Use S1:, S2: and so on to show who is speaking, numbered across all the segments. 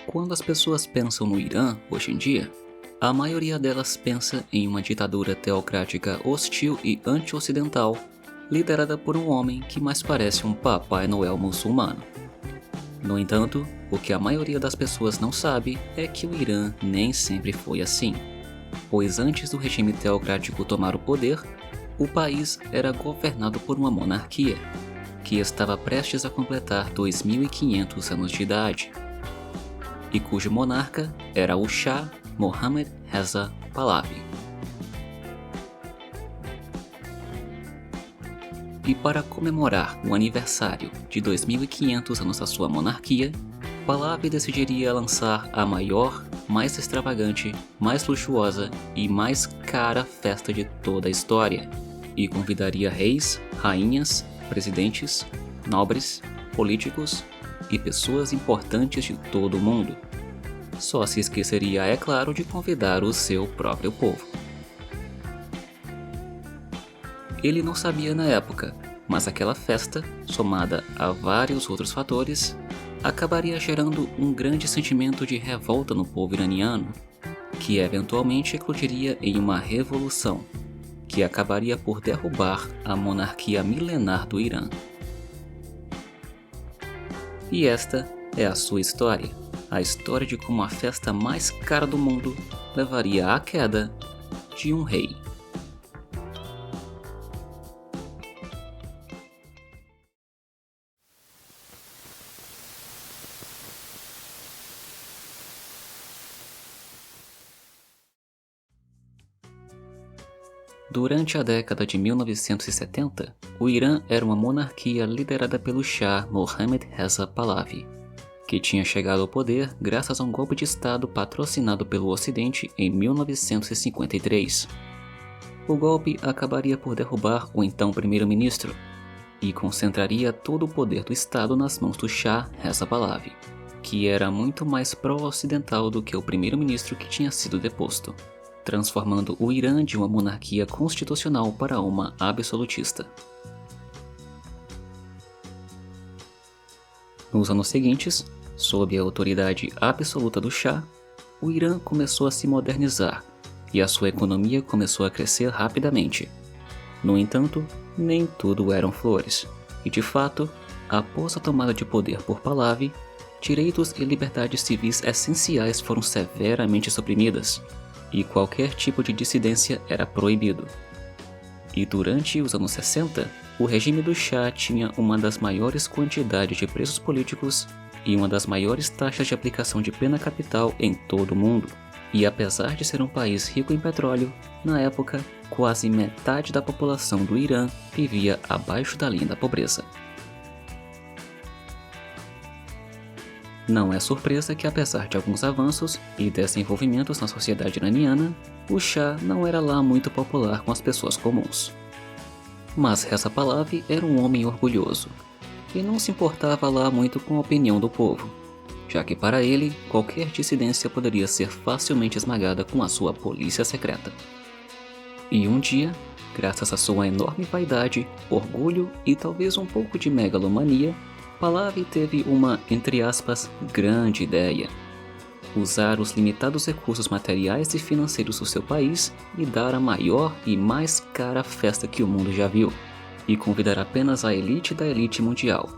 S1: Quando as pessoas pensam no Irã hoje em dia, a maioria delas pensa em uma ditadura teocrática hostil e anti-ocidental, liderada por um homem que mais parece um Papai Noel muçulmano. No entanto, o que a maioria das pessoas não sabe é que o Irã nem sempre foi assim, pois antes do regime teocrático tomar o poder, o país era governado por uma monarquia, que estava prestes a completar 2.500 anos de idade, e cujo monarca era o Shah Mohammad Reza Pahlavi. E para comemorar o aniversário de 2.500 anos da sua monarquia, Pahlavi decidiria lançar a maior, mais extravagante, mais luxuosa e mais cara festa de toda a história, e convidaria reis, rainhas, presidentes, nobres, políticos e pessoas importantes de todo o mundo. Só se esqueceria, é claro, de convidar o seu próprio povo. Ele não sabia na época, mas aquela festa, somada a vários outros fatores, acabaria gerando um grande sentimento de revolta no povo iraniano, que eventualmente eclodiria em uma revolução, que acabaria por derrubar a monarquia milenar do Irã. E esta é a sua história, a história de como a festa mais cara do mundo levaria à queda de um rei. Durante a década de 1970, o Irã era uma monarquia liderada pelo Shah Mohammad Reza Pahlavi, que tinha chegado ao poder graças a um golpe de Estado patrocinado pelo Ocidente em 1953. O golpe acabaria por derrubar o então primeiro-ministro e concentraria todo o poder do Estado nas mãos do Shah Reza Pahlavi, que era muito mais pró-ocidental do que o primeiro-ministro que tinha sido deposto, transformando o Irã de uma monarquia constitucional para uma absolutista. Nos anos seguintes, sob a autoridade absoluta do Shah, o Irã começou a se modernizar e a sua economia começou a crescer rapidamente. No entanto, nem tudo eram flores, e de fato, após a tomada de poder por Pahlavi, direitos e liberdades civis essenciais foram severamente suprimidas, e qualquer tipo de dissidência era proibido. E durante os anos 60, o regime do Shah tinha uma das maiores quantidades de presos políticos e uma das maiores taxas de aplicação de pena capital em todo o mundo. E apesar de ser um país rico em petróleo, na época, quase metade da população do Irã vivia abaixo da linha da pobreza. Não é surpresa que, apesar de alguns avanços e desenvolvimentos na sociedade iraniana, o Shah não era lá muito popular com as pessoas comuns. Mas Reza Pahlavi era um homem orgulhoso, e não se importava lá muito com a opinião do povo, já que para ele, qualquer dissidência poderia ser facilmente esmagada com a sua polícia secreta. E um dia, graças à sua enorme vaidade, orgulho e talvez um pouco de megalomania, Pahlavi teve uma, entre aspas, grande ideia: usar os limitados recursos materiais e financeiros do seu país e dar a maior e mais cara festa que o mundo já viu, e convidar apenas a elite da elite mundial,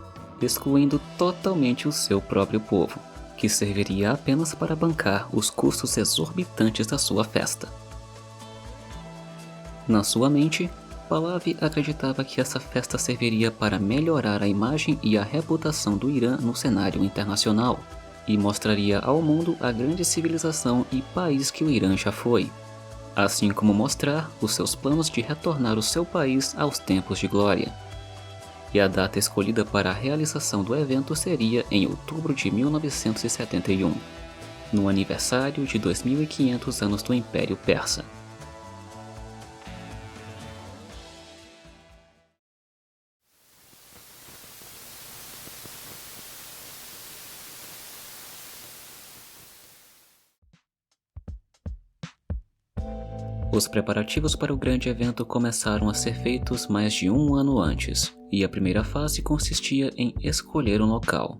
S1: excluindo totalmente o seu próprio povo, que serviria apenas para bancar os custos exorbitantes da sua festa. Na sua mente, Pahlavi acreditava que essa festa serviria para melhorar a imagem e a reputação do Irã no cenário internacional, e mostraria ao mundo a grande civilização e país que o Irã já foi, assim como mostrar os seus planos de retornar o seu país aos tempos de glória. E a data escolhida para a realização do evento seria em outubro de 1971, no aniversário de 2.500 anos do Império Persa. Os preparativos para o grande evento começaram a ser feitos mais de um ano antes, e a primeira fase consistia em escolher um local.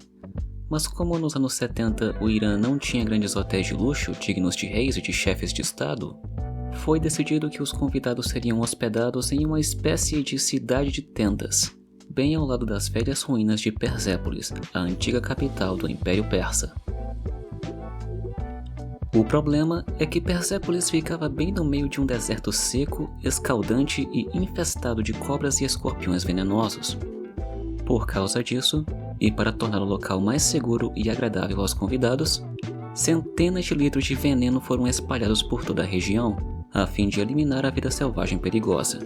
S1: Mas como nos anos 70 o Irã não tinha grandes hotéis de luxo dignos de reis e de chefes de estado, foi decidido que os convidados seriam hospedados em uma espécie de cidade de tendas, bem ao lado das velhas ruínas de Persépolis, a antiga capital do Império Persa. O problema é que Persépolis ficava bem no meio de um deserto seco, escaldante e infestado de cobras e escorpiões venenosos. Por causa disso, e para tornar o local mais seguro e agradável aos convidados, centenas de litros de veneno foram espalhados por toda a região, a fim de eliminar a vida selvagem perigosa.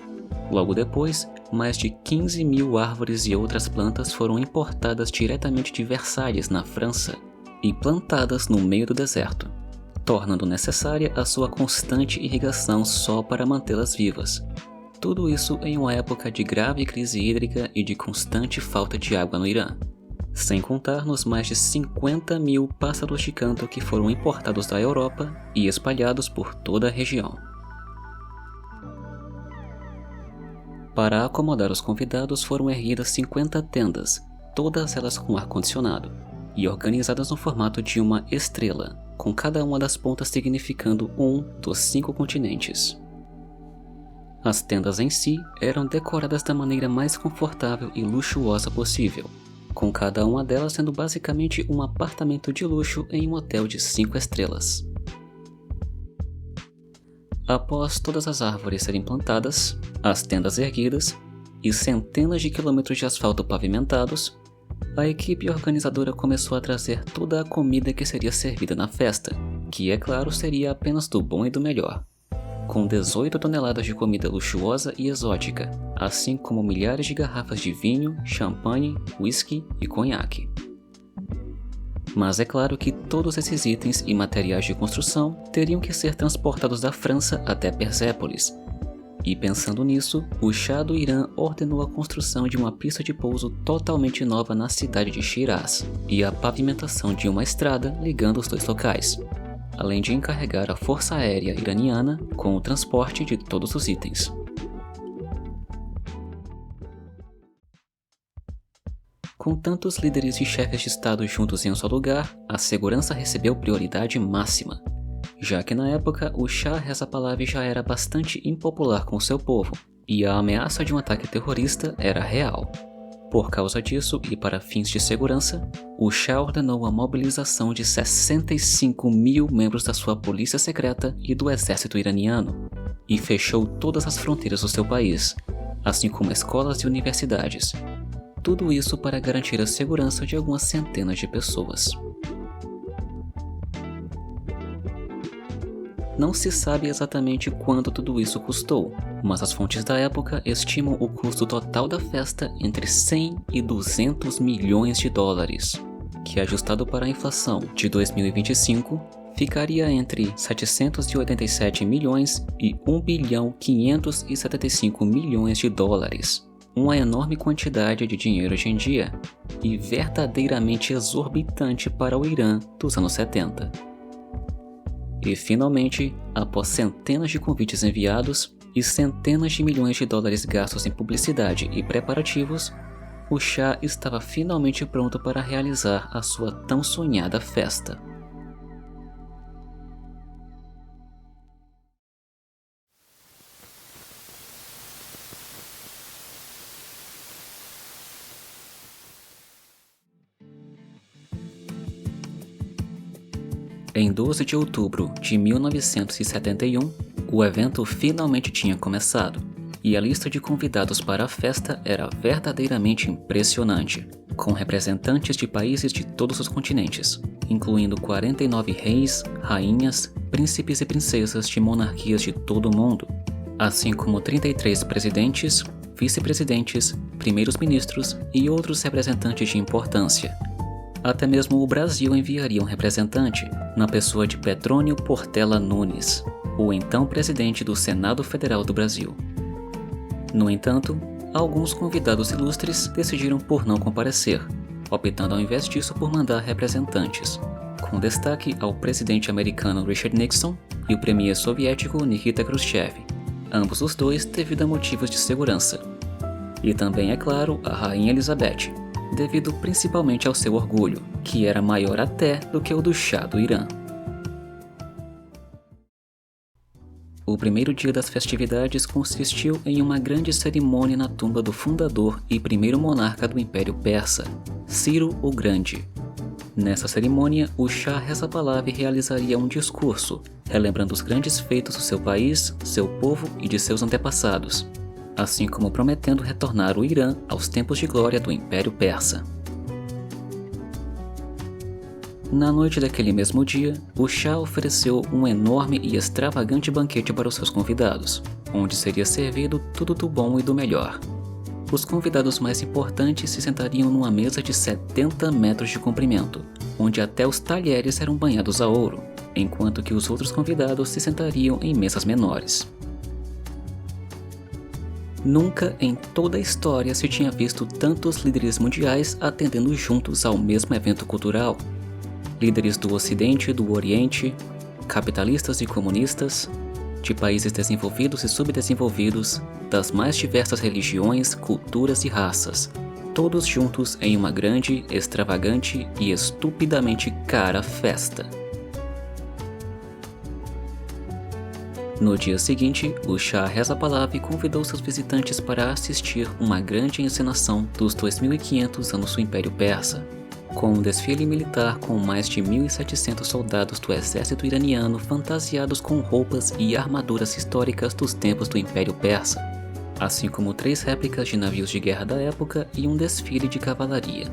S1: Logo depois, mais de 15 mil árvores e outras plantas foram importadas diretamente de Versalhes, na França, e plantadas no meio do deserto, tornando necessária a sua constante irrigação só para mantê-las vivas. Tudo isso em uma época de grave crise hídrica e de constante falta de água no Irã, sem contar nos mais de 50 mil pássaros de canto que foram importados da Europa e espalhados por toda a região. Para acomodar os convidados foram erguidas 50 tendas, todas elas com ar-condicionado, e organizadas no formato de uma estrela, com cada uma das pontas significando um dos 5 continentes. As tendas em si eram decoradas da maneira mais confortável e luxuosa possível, com cada uma delas sendo basicamente um apartamento de luxo em um hotel de 5 estrelas. Após todas as árvores serem plantadas, as tendas erguidas e centenas de quilômetros de asfalto pavimentados, a equipe organizadora começou a trazer toda a comida que seria servida na festa, que é claro seria apenas do bom e do melhor, com 18 toneladas de comida luxuosa e exótica, assim como milhares de garrafas de vinho, champanhe, whisky e conhaque. Mas é claro que todos esses itens e materiais de construção teriam que ser transportados da França até Persépolis. E pensando nisso, o Shah do Irã ordenou a construção de uma pista de pouso totalmente nova na cidade de Shiraz e a pavimentação de uma estrada ligando os dois locais, além de encarregar a Força Aérea Iraniana com o transporte de todos os itens. Com tantos líderes e chefes de estado juntos em um só lugar, a segurança recebeu prioridade máxima, já que na época o Shah Reza Pahlavi já era bastante impopular com seu povo, e a ameaça de um ataque terrorista era real. Por causa disso, e para fins de segurança, o Shah ordenou a mobilização de 65 mil membros da sua polícia secreta e do exército iraniano, e fechou todas as fronteiras do seu país, assim como escolas e universidades. Tudo isso para garantir a segurança de algumas centenas de pessoas. Não se sabe exatamente quanto tudo isso custou, mas as fontes da época estimam o custo total da festa entre 100 e 200 milhões de dólares, que ajustado para a inflação de 2025, ficaria entre 787 milhões e 1 bilhão 575 milhões de dólares. Uma enorme quantidade de dinheiro hoje em dia, e verdadeiramente exorbitante para o Irã dos anos 70. E finalmente, após centenas de convites enviados e centenas de milhões de dólares gastos em publicidade e preparativos, o Shah estava finalmente pronto para realizar a sua tão sonhada festa. Em 12 de outubro de 1971, o evento finalmente tinha começado, e a lista de convidados para a festa era verdadeiramente impressionante, com representantes de países de todos os continentes, incluindo 49 reis, rainhas, príncipes e princesas de monarquias de todo o mundo, assim como 33 presidentes, vice-presidentes, primeiros-ministros e outros representantes de importância. Até mesmo o Brasil enviaria um representante, na pessoa de Petrônio Portela Nunes, o então presidente do Senado Federal do Brasil. No entanto, alguns convidados ilustres decidiram por não comparecer, optando ao invés disso por mandar representantes, com destaque ao presidente americano Richard Nixon e o premier soviético Nikita Khrushchev, ambos os dois devido a motivos de segurança. E também, é claro, a Rainha Elizabeth, devido principalmente ao seu orgulho, que era maior até do que o do Shah do Irã. O primeiro dia das festividades consistiu em uma grande cerimônia na tumba do fundador e primeiro monarca do Império Persa, Ciro o Grande. Nessa cerimônia, o Shah Reza Pahlavi realizaria um discurso, relembrando os grandes feitos do seu país, seu povo e de seus antepassados, assim como prometendo retornar o Irã aos tempos de glória do Império Persa. Na noite daquele mesmo dia, o Shah ofereceu um enorme e extravagante banquete para os seus convidados, onde seria servido tudo do bom e do melhor. Os convidados mais importantes se sentariam numa mesa de 70 metros de comprimento, onde até os talheres eram banhados a ouro, enquanto que os outros convidados se sentariam em mesas menores. Nunca em toda a história se tinha visto tantos líderes mundiais atendendo juntos ao mesmo evento cultural. Líderes do Ocidente e do Oriente, capitalistas e comunistas, de países desenvolvidos e subdesenvolvidos, das mais diversas religiões, culturas e raças, todos juntos em uma grande, extravagante e estupidamente cara festa. No dia seguinte, o Shah Reza Pahlavi convidou seus visitantes para assistir uma grande encenação dos 2.500 anos do Império Persa, com um desfile militar com mais de 1.700 soldados do exército iraniano fantasiados com roupas e armaduras históricas dos tempos do Império Persa, assim como 3 réplicas de navios de guerra da época e um desfile de cavalaria.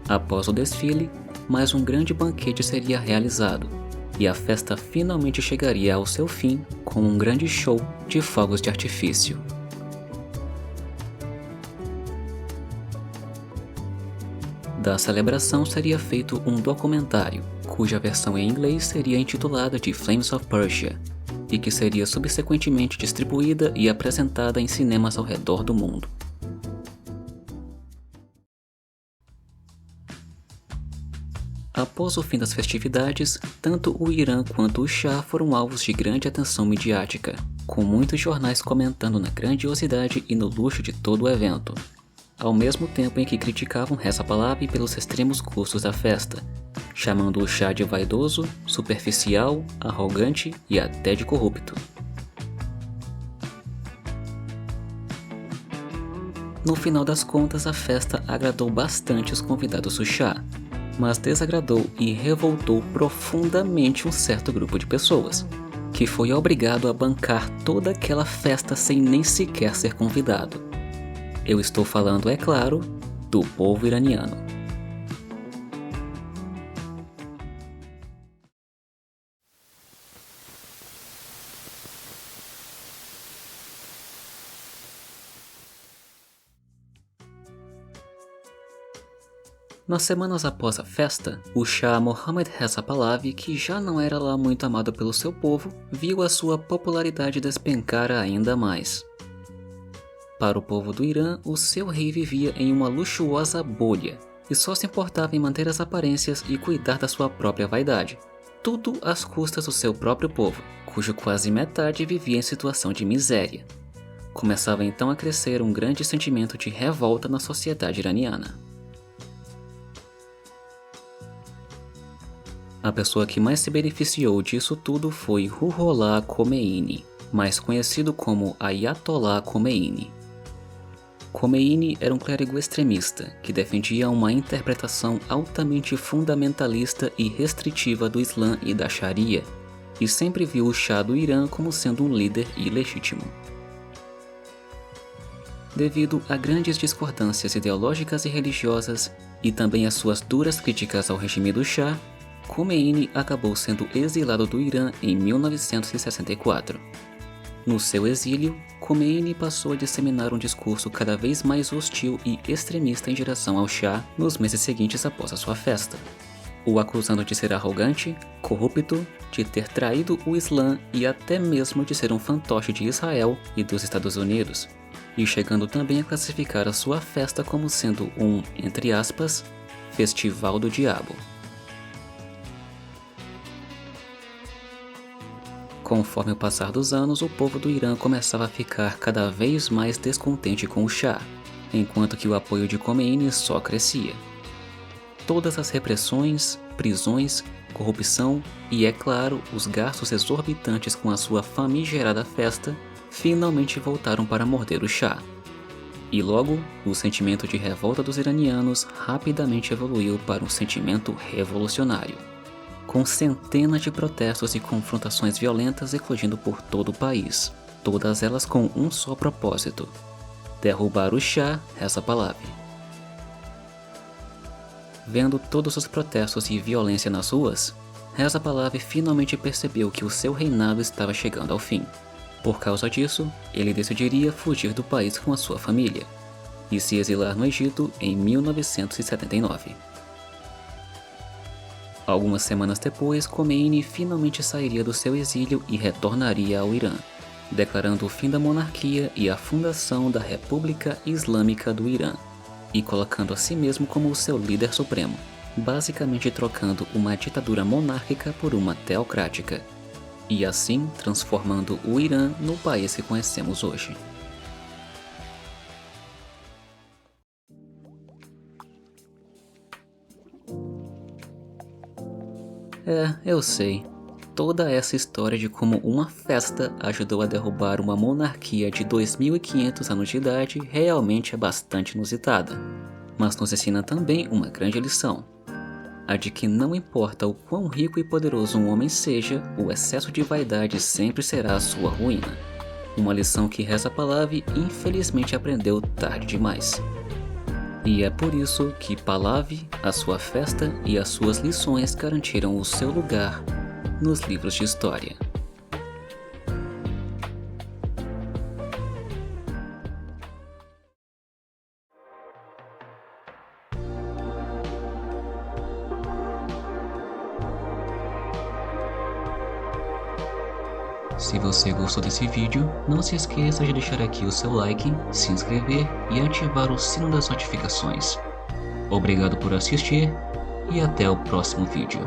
S1: Após o desfile, mais um grande banquete seria realizado, e a festa finalmente chegaria ao seu fim com um grande show de fogos de artifício. Da celebração seria feito um documentário, cuja versão em inglês seria intitulada de Flames of Persia, e que seria subsequentemente distribuída e apresentada em cinemas ao redor do mundo. Após o fim das festividades, tanto o Irã quanto o Shah foram alvos de grande atenção midiática, com muitos jornais comentando na grandiosidade e no luxo de todo o evento, ao mesmo tempo em que criticavam Reza Pahlavi pelos extremos custos da festa, chamando o Shah de vaidoso, superficial, arrogante e até de corrupto. No final das contas, a festa agradou bastante os convidados do Shah, mas desagradou e revoltou profundamente um certo grupo de pessoas, que foi obrigado a bancar toda aquela festa sem nem sequer ser convidado. Eu estou falando, é claro, do povo iraniano. Nas semanas após a festa, o Shah Mohammad Reza Pahlavi, que já não era lá muito amado pelo seu povo, viu a sua popularidade despencar ainda mais. Para o povo do Irã, o seu rei vivia em uma luxuosa bolha e só se importava em manter as aparências e cuidar da sua própria vaidade, tudo às custas do seu próprio povo, cujo quase metade vivia em situação de miséria. Começava então a crescer um grande sentimento de revolta na sociedade iraniana. A pessoa que mais se beneficiou disso tudo foi Ruhollah Khomeini, mais conhecido como Ayatollah Khomeini. Khomeini era um clérigo extremista que defendia uma interpretação altamente fundamentalista e restritiva do Islã e da Sharia, e sempre viu o Shah do Irã como sendo um líder ilegítimo. Devido a grandes discordâncias ideológicas e religiosas, e também às suas duras críticas ao regime do Shah, Khomeini acabou sendo exilado do Irã em 1964. No seu exílio, Khomeini passou a disseminar um discurso cada vez mais hostil e extremista em direção ao Shah nos meses seguintes após a sua festa, o acusando de ser arrogante, corrupto, de ter traído o Islã e até mesmo de ser um fantoche de Israel e dos Estados Unidos, e chegando também a classificar a sua festa como sendo um, entre aspas, festival do diabo. Conforme o passar dos anos, o povo do Irã começava a ficar cada vez mais descontente com o Shah, enquanto que o apoio de Khomeini só crescia. Todas as repressões, prisões, corrupção e, é claro, os gastos exorbitantes com a sua famigerada festa finalmente voltaram para morder o Shah. E logo, o sentimento de revolta dos iranianos rapidamente evoluiu para um sentimento revolucionário, com centenas de protestos e confrontações violentas eclodindo por todo o país, todas elas com um só propósito: derrubar o Shah Reza Pahlavi. Vendo todos os protestos e violência nas ruas, Reza Pahlavi finalmente percebeu que o seu reinado estava chegando ao fim. Por causa disso, ele decidiria fugir do país com a sua família e se exilar no Egito em 1979. Algumas semanas depois, Khomeini finalmente sairia do seu exílio e retornaria ao Irã, declarando o fim da monarquia e a fundação da República Islâmica do Irã, e colocando a si mesmo como o seu líder supremo, basicamente trocando uma ditadura monárquica por uma teocrática, e assim transformando o Irã no país que conhecemos hoje. Eu sei. Toda essa história de como uma festa ajudou a derrubar uma monarquia de 2.500 anos de idade realmente é bastante inusitada. Mas nos ensina também uma grande lição: a de que não importa o quão rico e poderoso um homem seja, o excesso de vaidade sempre será a sua ruína. Uma lição que Reza Pahlavi infelizmente aprendeu tarde demais. E é por isso que Pahlavi, a sua festa e as suas lições garantiram o seu lugar nos livros de história. Se você gostou desse vídeo, não se esqueça de deixar aqui o seu like, se inscrever e ativar o sino das notificações. Obrigado por assistir e até o próximo vídeo.